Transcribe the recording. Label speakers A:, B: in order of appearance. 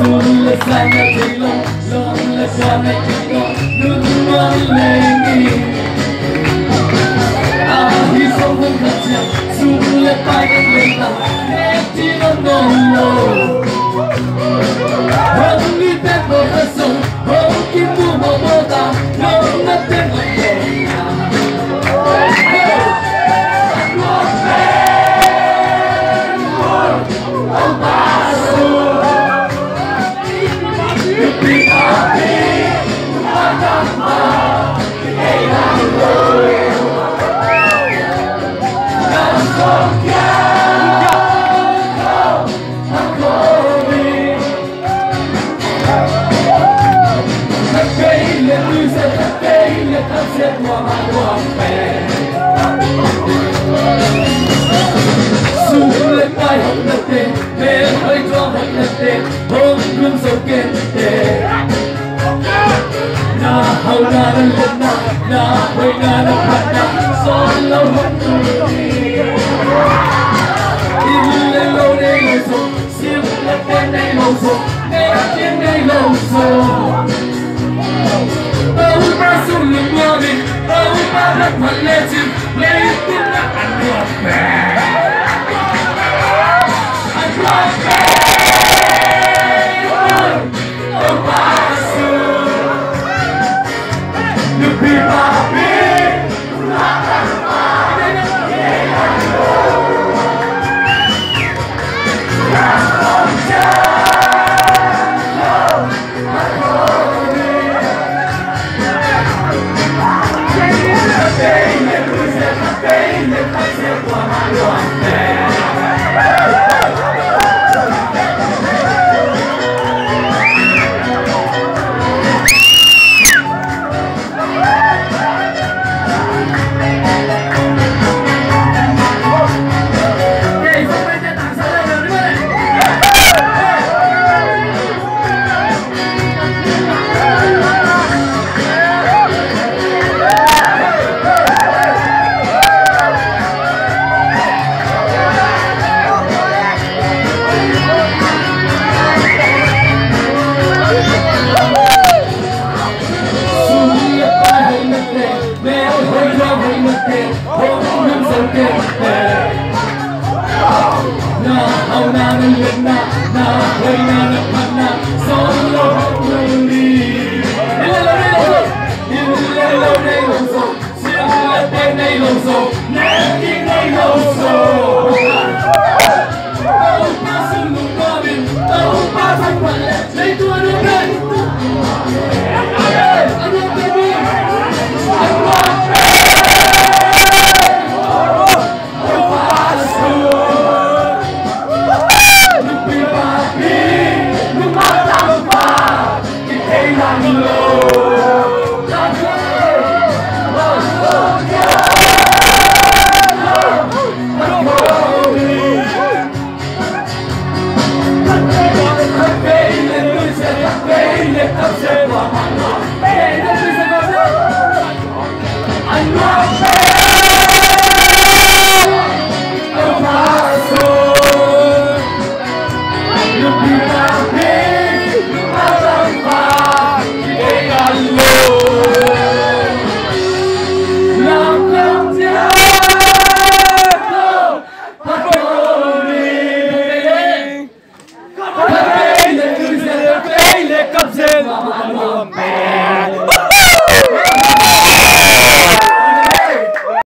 A: Sulle sana tilong Lon le sana tilong Nungan lengi Ahi sông khát chàng Sulle pai đến lên là Nét chỉ nó nông lô Hông đi tên bộ khát sông Hông kim mua màu mô ta Nông nát tên lòng Hông gương sâu kênh tề Na hầu na nâng lên na hơi na nâng hạt na Gió lâu hông tùy Đi lên lâu đây lâu rồi Siêu lên tên đây lâu rồi Nghe tiếng đây lâu rồi Đâu ba xuống lưng mơ đi Đâu ba đất mặt lê chìm Lấy tiếng là ăn được mẹ Ăn được mẹ Na hầu na nâng lên na hơi na nâng